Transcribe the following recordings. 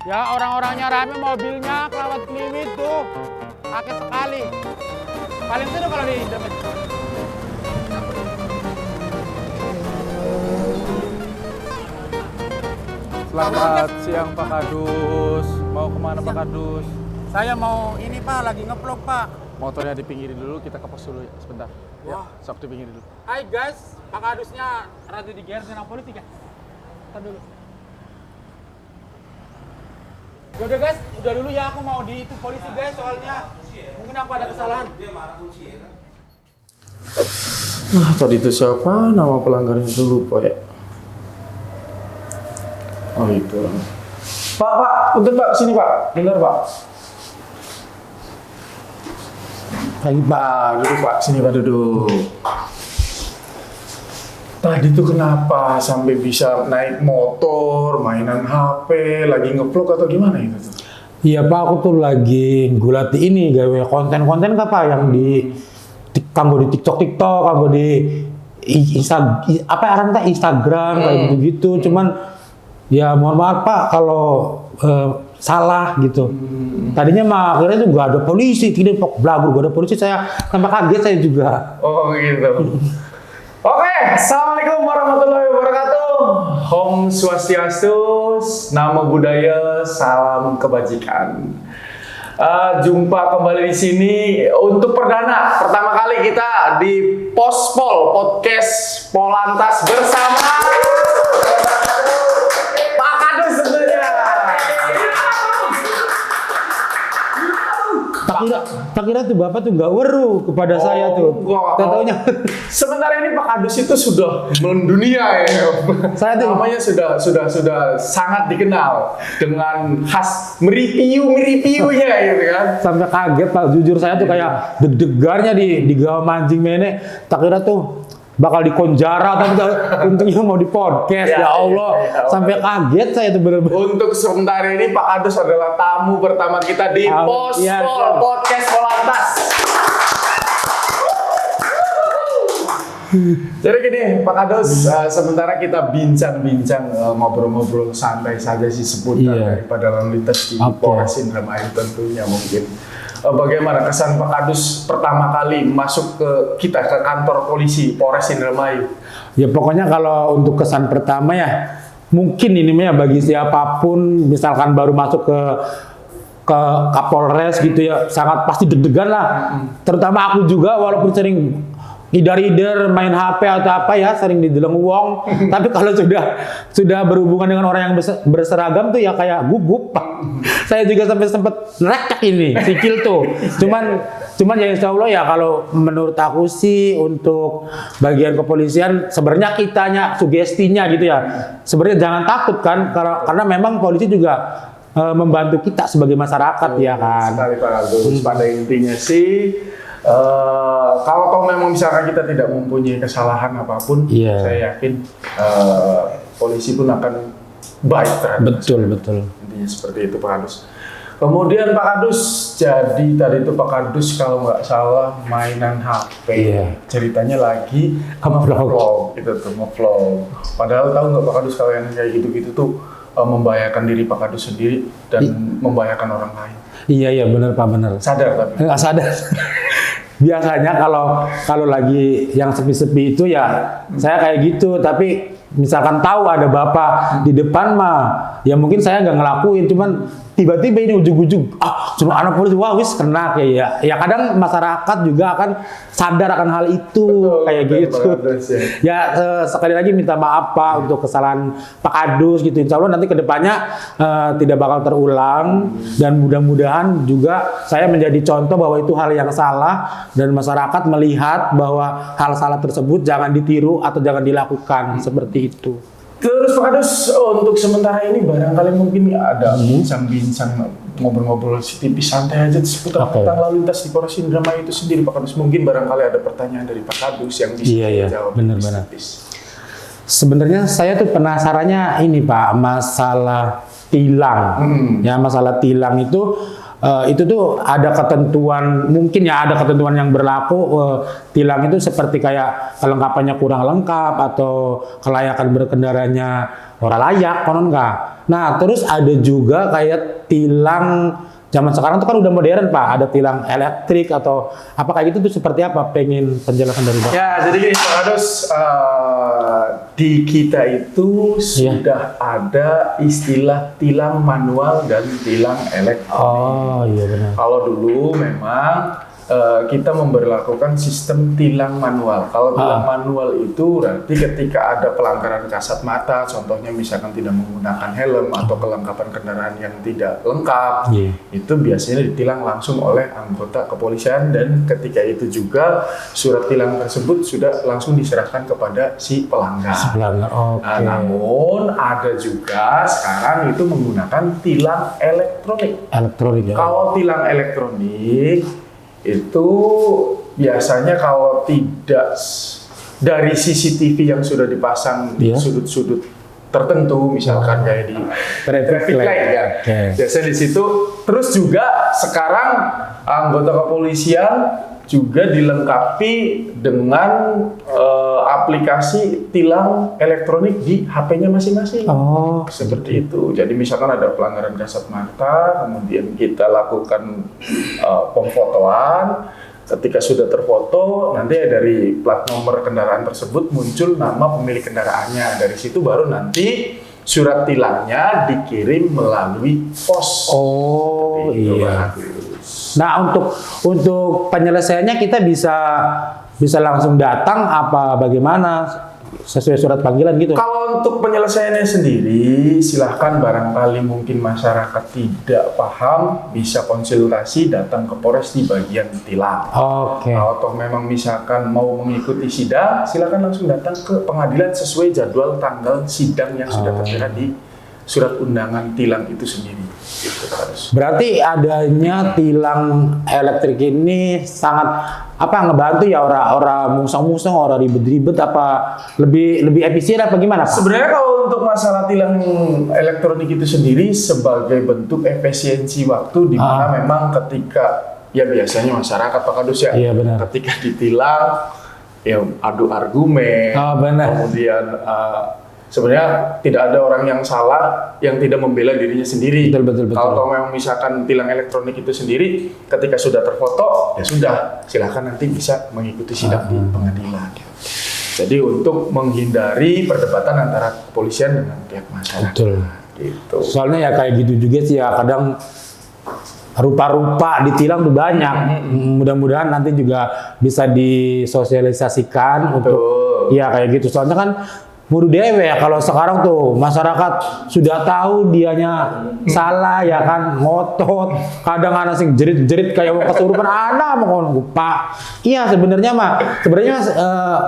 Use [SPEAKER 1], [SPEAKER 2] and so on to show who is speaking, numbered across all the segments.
[SPEAKER 1] Ya orang-orangnya rame, mobilnya kelewat keliwit tuh. Pakai sekali. Paling seru kalau di Indomie.
[SPEAKER 2] Selamat siang Pak Kadus. Mau kemana Pak Kadus?
[SPEAKER 1] Saya mau ini Pak, lagi nge-vlog Pak.
[SPEAKER 2] Motornya dipinggirin dulu, kita ke pos dulu ya, sebentar. Ya,
[SPEAKER 1] Wah.
[SPEAKER 2] sok dipinggirin dulu.
[SPEAKER 1] Hai guys, Pak Kadusnya rada digeret dengan politik ya. Ntar dulu. Udah guys, udah dulu ya, aku mau di itu polisi guys, soalnya mungkin aku ada kesalahan.
[SPEAKER 2] Nah, tadi itu siapa? Nama pelanggarnya itu lupa ya. Oh itu. Pak, untuk Pak, sini Pak. Dengar Pak. Pagi Pak, duduk Pak. Sini Pak duduk. Tadi tuh kenapa sampai bisa naik motor, mainan HP, lagi nge-vlog atau gimana itu tuh?
[SPEAKER 3] Iya Pak, aku tuh lagi gulat di ini gawe konten-konten apa yang di kanggo di TikTok, kanggo di Instagram kayak gitu-gitu. Cuman ya mohon maaf Pak kalau salah gitu. Tadinya mah akhirnya tuh gak ada polisi, tidak belagu gak ada polisi, saya tambah kaget saya juga.
[SPEAKER 2] Oh gitu. Oke, assalamualaikum warahmatullahi wabarakatuh. Om Swastiastu, Namo Buddhaya, salam kebajikan. Jumpa kembali di sini untuk pertama kali kita di Pospol Podcast Polantas bersama Pak Kadus tentunya.
[SPEAKER 3] Tak kira tuh Bapak tuh gak weru kepada saya tuh. Taunya
[SPEAKER 2] Sementara ini Pak Kadus itu sudah mendunia ya.
[SPEAKER 3] Saya tuh
[SPEAKER 2] namanya sudah sangat dikenal dengan khas meripiu-nya gitu kan.
[SPEAKER 3] sampai kaget Pak, jujur saya tuh kayak deg-degarnya di gawa mancing mene. Tak kira tuh bakal dikonjara, tapi untungnya mau di podcast. Ya Allah, sampai kaget saya tuh bener-bener.
[SPEAKER 2] Untuk sementara ini Pak Kadus adalah tamu pertama kita di Pospol
[SPEAKER 3] iya,
[SPEAKER 2] Podcast Polantas. Jadi gini Pak Kadus, sementara kita bincang-bincang ngobrol-ngobrol santai saja sih seputar daripada lalu lintas di Polres Indramayu tentunya mungkin. Bagaimana kesan Pak Kadus pertama kali masuk ke kantor polisi Polres Indramayu?
[SPEAKER 3] Ya pokoknya kalau untuk kesan pertama ya mungkin ini ya bagi siapapun misalkan baru masuk ke Kapolres gitu ya sangat pasti deg-degan lah. Terutama aku juga walaupun sering idar-idar main HP atau apa ya sering dideleng wong. Tapi kalau sudah berhubungan dengan orang yang berseragam tuh ya kayak gugup. Saya juga sampai sempat rekak ini sikil tuh. Cuman ya insya Allah ya kalau menurut aku sih untuk bagian kepolisian sebenarnya kitanya sugestinya gitu ya. Sebenarnya jangan takut kan karena memang polisi juga membantu kita sebagai masyarakat ya kan.
[SPEAKER 2] Sekali Pak Kadus. Pada intinya sih kalau memang misalkan kita tidak mempunyai kesalahan apapun, saya yakin polisi pun akan baik terhadap
[SPEAKER 3] Betul.
[SPEAKER 2] intinya seperti itu Pak Kadus. Kemudian Pak Kadus, jadi tadi itu Pak Kadus kalau nggak salah mainan HP, ceritanya lagi nge-vlog, itu tuh nge-vlog. Padahal tahu nggak Pak Kadus kalau yang kayak gitu-gitu tuh membahayakan diri Pak Kadus sendiri dan membahayakan orang lain.
[SPEAKER 3] Iya benar Pak, benar.
[SPEAKER 2] Sadar tapi?
[SPEAKER 3] Nggak sadar. Biasanya kalau lagi yang sepi-sepi itu ya saya kayak gitu, tapi misalkan tahu ada bapak di depan mah ya mungkin saya nggak ngelakuin, cuman tiba-tiba ini ujung-ujung cuma anak polisi wah wis kena kayak ya kadang masyarakat juga akan sadar akan hal itu. Betul, kayak gitu ya. Sekali lagi minta maaf Pak untuk kesalahan Pak Kadus gitu, insya Allah nanti kedepannya tidak bakal terulang dan mudah-mudahan juga saya menjadi contoh bahwa itu hal yang salah dan masyarakat melihat bahwa hal salah tersebut jangan ditiru atau jangan dilakukan seperti itu.
[SPEAKER 2] Terus Pak Kadus, untuk sementara ini barangkali mungkin ada bincang-bincang ngobrol-ngobrol tipis santai aja seputar tentang lalu lintas di Polres Indramayu itu sendiri Pak Kadus. Mungkin barangkali ada pertanyaan dari Pak Kadus yang bisa dijawab.
[SPEAKER 3] Benar-benar. Sebenarnya saya tuh penasarannya ini Pak, masalah tilang. Ya masalah tilang itu tuh ada ketentuan, mungkin ya ada ketentuan yang berlaku. Tilang itu seperti kayak kelengkapannya kurang lengkap atau kelayakan berkendaranya ora layak konon nggak. Nah terus ada juga kayak tilang zaman sekarang tuh kan udah modern Pak, ada tilang elektrik atau apa kayak gitu tuh seperti apa? Pengen penjelasan dari Bapak.
[SPEAKER 2] Ya, jadi gini Pak Kadus, di kita itu sudah ada istilah tilang manual dan tilang elektronik.
[SPEAKER 3] Oh iya benar.
[SPEAKER 2] Kalau dulu memang kita memberlakukan sistem tilang manual. Kalau tilang manual itu berarti ketika ada pelanggaran kasat mata, contohnya misalkan tidak menggunakan helm atau kelengkapan kendaraan yang tidak lengkap, itu biasanya ditilang langsung oleh anggota kepolisian dan ketika itu juga surat tilang tersebut sudah langsung diserahkan kepada si pelanggar.
[SPEAKER 3] Okay.
[SPEAKER 2] Namun ada juga sekarang itu menggunakan tilang elektronik.
[SPEAKER 3] Elektronik ya.
[SPEAKER 2] Kalau tilang elektronik itu biasanya kalau tidak dari CCTV yang sudah dipasang di sudut-sudut tertentu, misalkan kayak di traffic light ya. Biasanya di situ. Terus juga sekarang anggota kepolisian juga dilengkapi dengan aplikasi tilang elektronik di HP-nya masing-masing. Seperti itu. Jadi misalkan ada pelanggaran kasat mata, kemudian kita lakukan pemfotoan. Ketika sudah terfoto, nanti dari plat nomor kendaraan tersebut muncul nama pemilik kendaraannya. Dari situ baru nanti surat tilangnya dikirim melalui pos.
[SPEAKER 3] Oh iya. Nah untuk penyelesaiannya kita bisa langsung datang apa bagaimana sesuai surat panggilan gitu?
[SPEAKER 2] Kalau untuk penyelesaiannya sendiri, silahkan barangkali mungkin masyarakat tidak paham, bisa konsultasi datang ke Polres di bagian tilang. Kalau toh memang misalkan mau mengikuti sidang, silahkan langsung datang ke pengadilan sesuai jadwal tanggal sidang yang sudah tertera di surat undangan tilang itu sendiri.
[SPEAKER 3] Berarti adanya tilang elektrik ini sangat ngebantu ya orang musang-musang, orang ribet-ribet apa lebih efisien apa gimana Pak?
[SPEAKER 2] Sebenarnya kalau untuk masalah tilang elektronik itu sendiri sebagai bentuk efisiensi waktu di mana memang ketika ya biasanya masyarakat Pak Kadus ya, ketika ditilang ya adu argumen, kemudian sebenarnya tidak ada orang yang salah yang tidak membela dirinya sendiri.
[SPEAKER 3] Betul.
[SPEAKER 2] Kalau memang misalkan tilang elektronik itu sendiri, ketika sudah terfoto, ya sudah, silahkan nanti bisa mengikuti sidang di pengadilan. Jadi untuk menghindari perdebatan antara kepolisian dengan pihak masyarakat.
[SPEAKER 3] Betul.
[SPEAKER 2] Gitu.
[SPEAKER 3] Soalnya ya kayak gitu juga sih ya, kadang rupa-rupa ditilang tuh banyak. Mudah-mudahan nanti juga bisa disosialisasikan untuk ya kayak gitu. Soalnya kan mudah dewe ya kalau sekarang tuh masyarakat sudah tahu dianya salah ya kan, ngotot, kadang anak sing jerit-jerit kayak mau kesurupan anak mau ngomong Pak. Iya sebenarnya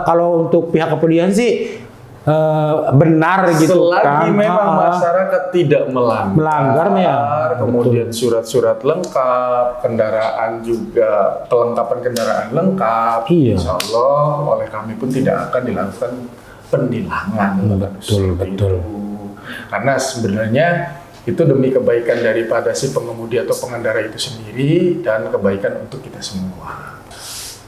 [SPEAKER 3] kalau untuk pihak kepolisian sih benar gitu.
[SPEAKER 2] Selagi memang masyarakat tidak melanggar
[SPEAKER 3] ya.
[SPEAKER 2] Kemudian surat-surat lengkap, kendaraan juga kelengkapan kendaraan lengkap. Insya Allah oleh kami pun tidak akan dilakukan penilangan.
[SPEAKER 3] Betul.
[SPEAKER 2] Karena sebenarnya itu demi kebaikan daripada si pengemudi atau pengendara itu sendiri dan kebaikan untuk kita semua.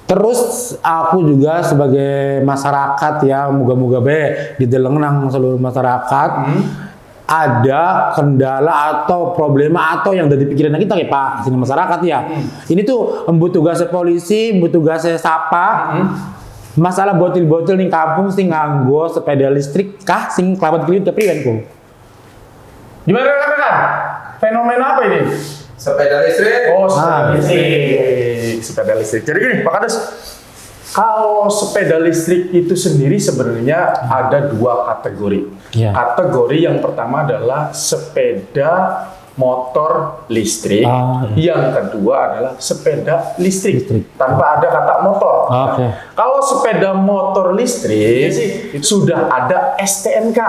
[SPEAKER 3] Terus aku juga sebagai masyarakat ya, moga-moga didelengnang seluruh masyarakat ada kendala atau problema atau yang dari pikiran kita kayak Pak sini masyarakat ya. Ini tuh tugasnya polisi, tugasnya sapa. Masalah botol-botol ning kampung sing nganggo sepeda listrik kah sing kelabat kliwat kepriwen ku?
[SPEAKER 2] Gimana kan? Fenomena apa ini?
[SPEAKER 4] Sepeda listrik.
[SPEAKER 2] Oh, sepeda listrik. Jadi gini, Pak Kadus, kalau sepeda listrik itu sendiri sebenarnya ada dua kategori. Kategori yang pertama adalah sepeda motor listrik, yang kedua adalah sepeda listrik. Tanpa ada kata motor. Kalau sepeda motor listrik sudah ada STNK,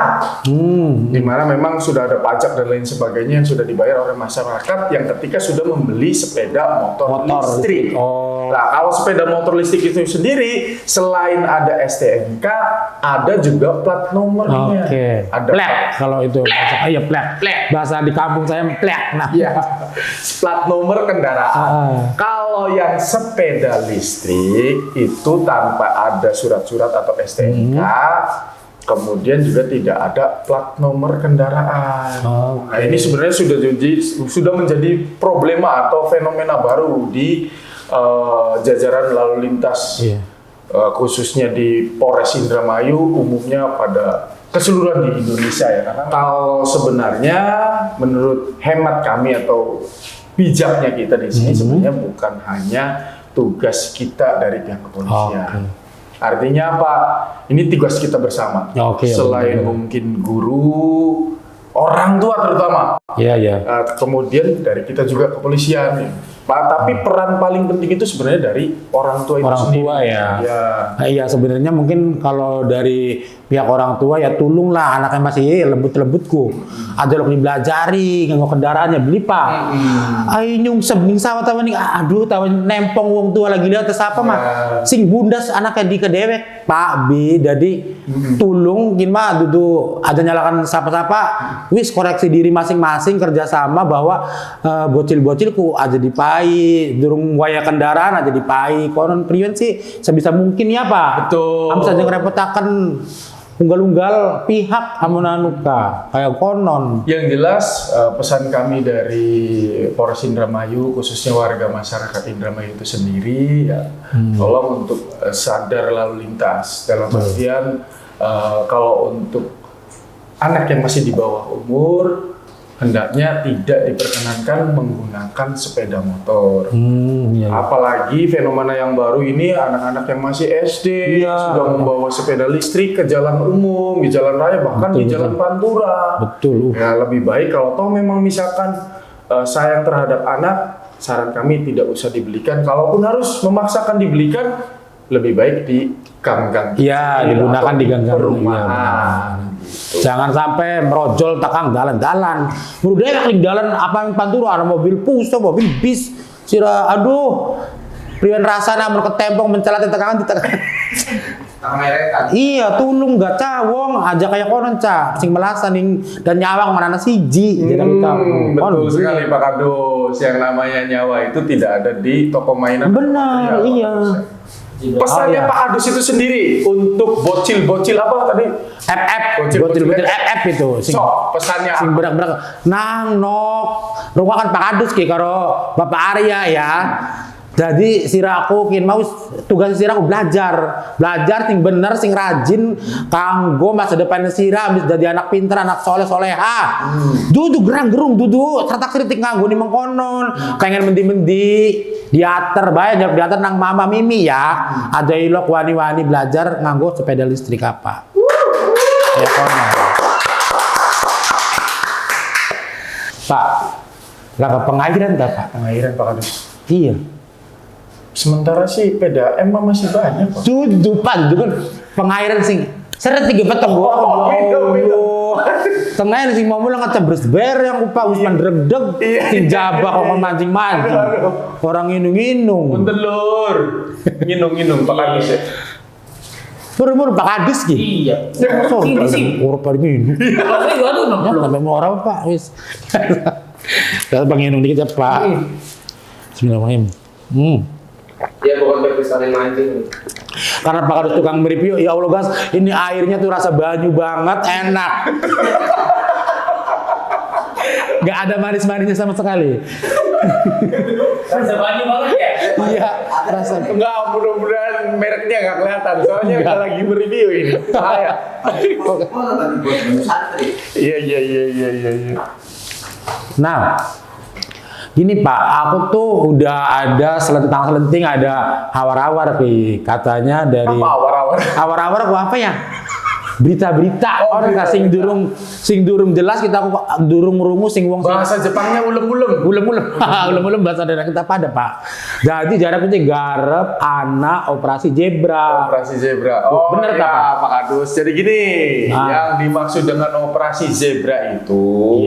[SPEAKER 2] di mana memang sudah ada pajak dan lain sebagainya yang sudah dibayar oleh masyarakat yang ketika sudah membeli sepeda motor listrik. Nah, kalau sepeda motor listrik itu sendiri selain ada STNK, ada juga plat nomornya. Ada
[SPEAKER 3] plat kalau itu. Plat. Bahasa di kampung saya plat. Nah,
[SPEAKER 2] plat nomor kendaraan. Kalau yang sepeda listrik itu tanpa ada surat-surat atau STNK, Kemudian juga tidak ada plat nomor kendaraan. Nah, ini sebenarnya sudah menjadi problema atau fenomena baru di jajaran lalu lintas, khususnya di Polres Indramayu, umumnya pada keseluruhan di Indonesia ya. Karena kalau sebenarnya menurut hemat kami atau bijaknya kita di sini sebenarnya bukan hanya tugas kita dari pihak kepolisian. Artinya apa? Ini tugas kita bersama. Selain mungkin guru, orang tua terutama. Kemudian dari kita juga kepolisian. Tapi peran paling penting itu sebenarnya dari orang tua itu sendiri.
[SPEAKER 3] Orang tua ya. Iya, sebenarnya mungkin kalau dari pihak orang tua ya tulunglah anaknya masih lembut-lembutku. Ada lo dibelajari, nganggo kendaraannya beli pak. Ayo nyungsep ning sawah tawa ning aduh tawa nempong wong tua lagi lihat apa mah. Sing bundas anaknya di kedewek Pak B. Jadi tulung gin mah dudu ada nyalakan sapa-sapa wis koreksi diri masing-masing kerjasama bahwa bocil-bocilku aja dipai durung waya kendaraan aja dipai konon priwen sih sebisa mungkin ya Pak.
[SPEAKER 2] Betul.
[SPEAKER 3] Am saja ngerepotakan unggal-unggal pihak amunanuka kayak konon.
[SPEAKER 2] Yang jelas pesan kami dari Polres Indramayu khususnya warga masyarakat Indramayu itu sendiri ya tolong untuk sadar lalu lintas dalam artian kalau untuk anak yang masih di bawah umur hendaknya tidak diperkenankan menggunakan sepeda motor. Apalagi fenomena yang baru ini anak-anak yang masih SD sudah membawa sepeda listrik ke jalan umum, di jalan raya, bahkan di jalan pantura. Ya lebih baik kalau toh memang misalkan sayang terhadap anak, saran kami tidak usah dibelikan. Kalaupun harus memaksakan dibelikan, lebih baik di gang-gang.
[SPEAKER 3] Iya, digunakan di gang-gang
[SPEAKER 2] perumahan.
[SPEAKER 3] Jangan sampai merojol takang dalan-dalan. Menurut dia kali dalan apa yang pantura ada mobil puso, mobil bis. Sira aduh. Priwen rasana mun ketempong mencelat tekangan di tekangan. Iya, tulung gak cawong aja kayak konon ca sing melasan ning dan nyawang manana siji.
[SPEAKER 2] Betul sekali Pak Kadus. Yang namanya nyawa itu tidak ada di toko mainan.
[SPEAKER 3] Benar, iya.
[SPEAKER 2] Pesannya Pak Adus itu sendiri untuk bocil-bocil apa tadi?
[SPEAKER 3] Bocil-bocil FF itu.
[SPEAKER 2] Pesannya
[SPEAKER 3] sing berak-berak nang nok. Rumakan Pak Adus ki karo Bapak Arya ya. Jadi siraku kin mau tugas siraku belajar sing bener sing rajin kanggo masa depan sira bisa jadi anak pinter anak soleh-soleha. Dudu gerang-gerung dudu sartak-siritik nganggo ni mengkonon. Pengen mendi-mendi diater bae njawab diater nang mama Mimi ya. Ada ilok wani-wani belajar nganggo sepeda listrik apa. Ya konon. Pak, lah pengairan tak Pak?
[SPEAKER 2] Pengairan Pak Kadus.
[SPEAKER 3] Iya.
[SPEAKER 2] Sementara sih PDAM masih banyak Pak.
[SPEAKER 3] Dudu Pak, dudu kan pengairan sing seret 3 petong tengah sing mau mulang ngecebres ber yang upah wis mandregdeg sing jabah kok mancing-mancing. Orang nginung-nginung.
[SPEAKER 2] Punten Lur. Nginung-nginung Pak Kadus ya.
[SPEAKER 3] Mur Pak Kadus ki. Iya. Sorry, urip pari minum. Aduh, sampai orang Pak wis. Kita penginung dikit ya Pak. Bismillahirrahmanirrahim.
[SPEAKER 4] Ya bukan berpisah mancing.
[SPEAKER 3] Karena Pak Kadus tukang mereview, ya Allah gas, ini airnya tuh rasa banyu banget, enak. Gak ada manis-manisnya sama sekali.
[SPEAKER 4] Rasa banyu banget ya?
[SPEAKER 3] Iya, rasa.
[SPEAKER 2] Enggak, mudah-mudahan mereknya nggak kelihatan. Soalnya kita lagi mereview ini. Bahaya. Iya.
[SPEAKER 3] Nah, gini Pak, aku tuh udah ada selentang-selenting, ada hawar-hawar Pi. Katanya dari
[SPEAKER 2] Apa awar-awar?
[SPEAKER 3] Hawar-hawar apa ya? Berita-berita. Orang sing durung jelas kita aku durung rungu sing wong
[SPEAKER 2] Bahasa Jepangnya ulem-ulem.
[SPEAKER 3] ulem-ulem bahasa daerah kita pada Pak. Jadi jarak itu garep anak operasi zebra.
[SPEAKER 2] Operasi zebra. Oh,
[SPEAKER 3] bener
[SPEAKER 2] ya,
[SPEAKER 3] Pak?
[SPEAKER 2] Pak Kadus. Jadi gini, yang dimaksud dengan operasi zebra itu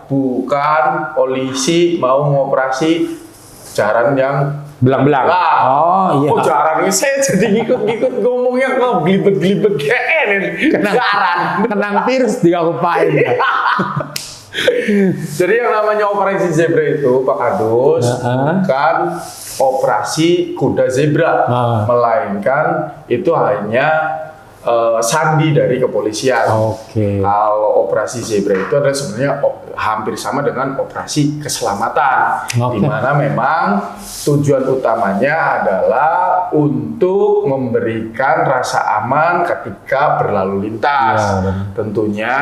[SPEAKER 2] bukan polisi mau ngoperasi jaran yang
[SPEAKER 3] belang-belang. Oh iya.
[SPEAKER 2] Oh jaran ini saya jadi ngikut-ngikut ngomongnya kok glibet-glibet kayak
[SPEAKER 3] Kenang virus diakupain.
[SPEAKER 2] Jadi yang namanya operasi zebra itu Pak Kadus bukan operasi kuda zebra, melainkan itu hanya sandi dari kepolisian.
[SPEAKER 3] Oke.
[SPEAKER 2] Kalau operasi zebra itu adalah sebenarnya hampir sama dengan operasi keselamatan,
[SPEAKER 3] Oke.
[SPEAKER 2] di mana memang tujuan utamanya adalah untuk memberikan rasa aman ketika berlalu lintas.
[SPEAKER 3] Ya, benar.
[SPEAKER 2] Tentunya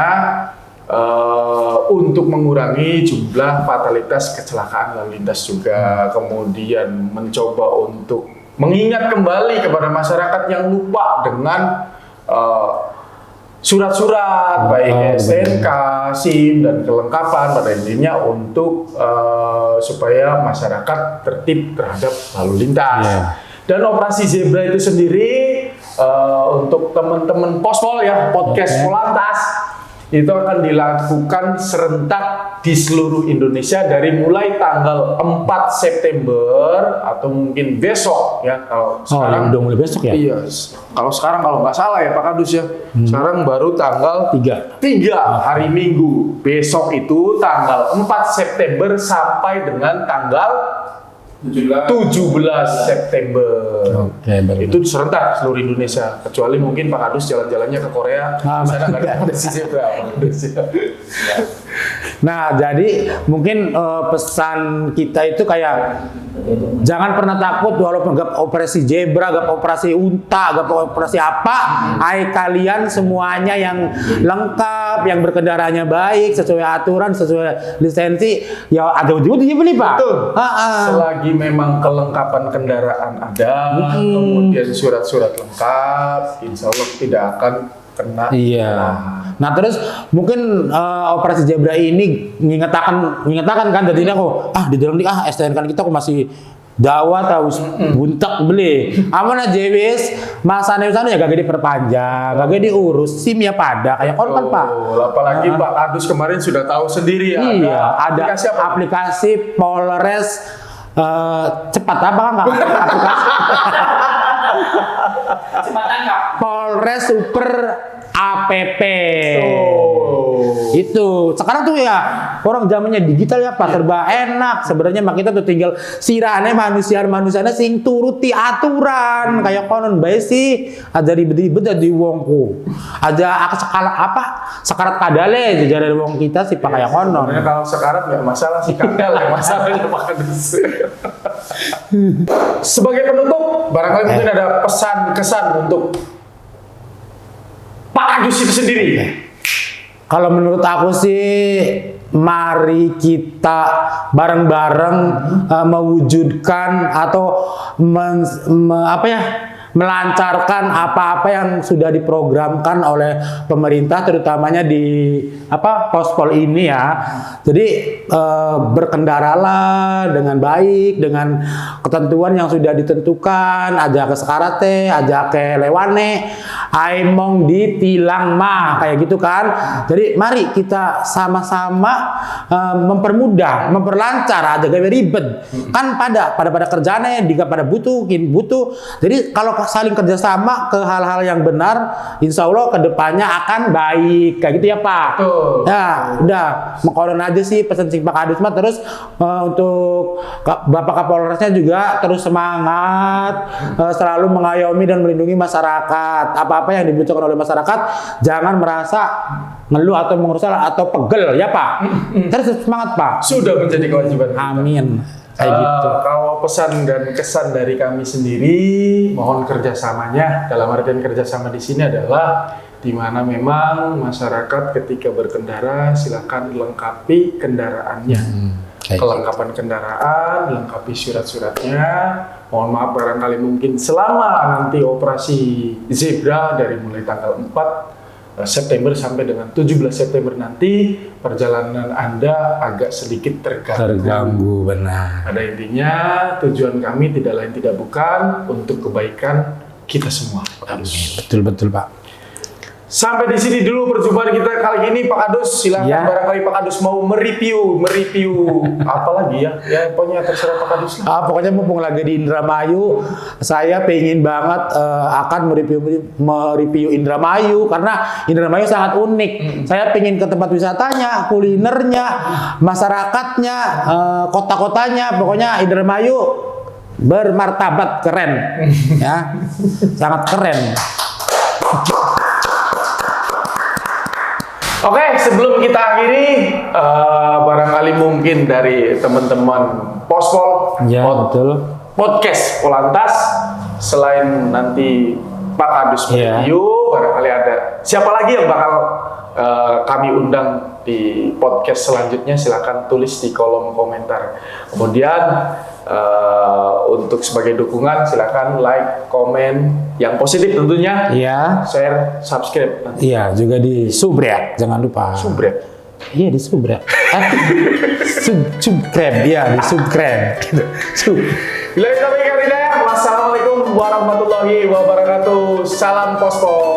[SPEAKER 2] untuk mengurangi jumlah fatalitas kecelakaan lalu lintas juga, kemudian mencoba untuk mengingat kembali kepada masyarakat yang lupa dengan surat-surat baik STNK, SIM dan kelengkapan pada intinya untuk supaya masyarakat tertib terhadap lalu lintas.
[SPEAKER 3] Yeah.
[SPEAKER 2] Dan operasi zebra itu sendiri untuk teman-teman Pospol ya, podcast Polantas itu akan dilakukan serentak di seluruh Indonesia dari mulai tanggal 4 September atau mungkin besok ya, kalau sekarang
[SPEAKER 3] udah mulai besok ya?
[SPEAKER 2] Iya, kalau sekarang kalau nggak salah ya Pak Kadus ya, sekarang baru tanggal
[SPEAKER 3] 3
[SPEAKER 2] hari Minggu. Besok itu tanggal 4 September sampai dengan tanggal 17 September.
[SPEAKER 3] Oke, baru.
[SPEAKER 2] Itu serentak seluruh Indonesia, kecuali mungkin Pak Kadus jalan-jalannya ke Korea. Sana nggak ada si zebra.
[SPEAKER 3] Nah, jadi mungkin pesan kita itu kayak jangan pernah takut walaupun gak operasi zebra, gak operasi unta, gak operasi apa, kalian semuanya yang lengkap, yang berkendaranya baik, sesuai aturan, sesuai lisensi, ya ada ujung-ujungnya beli Pak.
[SPEAKER 2] Betul. Selagi memang kelengkapan kendaraan ada, kemudian surat-surat lengkap, insya Allah tidak akan kena.
[SPEAKER 3] Iya. Nah terus mungkin operasi zebra ini mengatakan kan jadinya kok di dalam STNK kita kok masih Jawa tahu buntak beli. Aman aja wis, masane ya gak diperpanjang, gak diurus, SIM ya pada kayak korban Pak.
[SPEAKER 2] Apalagi Pak Kadus kemarin sudah tahu sendiri ya.
[SPEAKER 3] Iya, ada
[SPEAKER 2] aplikasi apa?
[SPEAKER 3] aplikasi Polres cepat apa kan aplikasi?
[SPEAKER 4] Cepatan Kak.
[SPEAKER 3] Polres Super APP. Itu sekarang tuh ya orang zamannya digital ya Pak, serba enak sebenarnya. Mak kita tuh tinggal sirane manusia-manusianya sing turuti aturan kayak konon bae sih ada ribet-ribet di wongku aja sekarat kadale jadi wong kita sih Pak kayak konon.
[SPEAKER 2] Sebenarnya kalau sekarat nggak masalah sih, kadal ya masalahnya Pak Kadus. Sebagai penutup, barangkali mungkin ada pesan kesan untuk Pak Kadus itu sendiri.
[SPEAKER 3] Kalau menurut aku sih, mari kita bareng-bareng mewujudkan atau melancarkan apa-apa yang sudah diprogramkan oleh pemerintah, terutamanya di Pospol ini ya. Jadi berkendaralah dengan baik, dengan ketentuan yang sudah ditentukan, aja ke sekarate, aja ke lewane, aimong ditilang mah kayak gitu kan. Jadi mari kita sama-sama mempermudah, memperlancar, aja gawe ribet. Kan pada kerjanya jika pada butuh. Jadi kalau saling kerjasama ke hal-hal yang benar, insya Allah kedepannya akan baik kayak gitu ya Pak.
[SPEAKER 2] Betul.
[SPEAKER 3] Ya udah mengkonon aja sih pesan Pak Kadus mah. Terus untuk Bapak Kapolresnya juga terus semangat, selalu mengayomi dan melindungi masyarakat. Apa-apa yang dibutuhkan oleh masyarakat jangan merasa ngeluh atau mengurusan atau pegel ya Pak. Terus semangat Pak.
[SPEAKER 2] Sudah menjadi kewajiban kita.
[SPEAKER 3] Amin. Kayak gitu.
[SPEAKER 2] Kalau pesan dan kesan dari kami sendiri, mohon kerjasamanya. Dalam artian kerjasama di sini adalah di mana memang masyarakat ketika berkendara silakan lengkapi kendaraannya. Kelengkapan kendaraan, lengkapi surat-suratnya. Mohon maaf barangkali mungkin selama nanti operasi zebra dari mulai tanggal 4 September sampai dengan 17 September nanti perjalanan Anda agak sedikit terganggu.
[SPEAKER 3] Benar.
[SPEAKER 2] Pada intinya tujuan kami tidak lain tidak bukan untuk kebaikan kita semua.
[SPEAKER 3] Betul Pak.
[SPEAKER 2] Sampai di sini dulu perjumpaan kita kali ini Pak Kadus. Silakan
[SPEAKER 3] Ya.
[SPEAKER 2] barangkali Pak Kadus mau mereview apa lagi ya? Ya pokoknya terserah Pak Kadus.
[SPEAKER 3] Pokoknya mumpung lagi di Indramayu, saya pengen banget akan mereview Indramayu karena Indramayu sangat unik. Saya pengen ke tempat wisatanya, kulinernya, masyarakatnya, kota-kotanya. Pokoknya Indramayu bermartabat keren, ya, sangat keren.
[SPEAKER 2] Oke, sebelum kita akhiri, barangkali mungkin dari teman-teman Pospol,
[SPEAKER 3] Ya, betul.
[SPEAKER 2] podcast Polantas, selain nanti Pak Kadus
[SPEAKER 3] Iya.
[SPEAKER 2] Review, barangkali ada siapa lagi yang bakal kami undang di podcast selanjutnya, silakan tulis di kolom komentar. Kemudian untuk sebagai dukungan silakan like, komen yang positif tentunya,
[SPEAKER 3] Iya.
[SPEAKER 2] share, subscribe nanti.
[SPEAKER 3] Iya, juga di subrek, jangan lupa.
[SPEAKER 2] Subrek.
[SPEAKER 3] Iya, di subrek. Subscribe, iya, di subscribe.
[SPEAKER 2] Wassalamualaikum warahmatullahi wabarakatuh. Salam Pospol.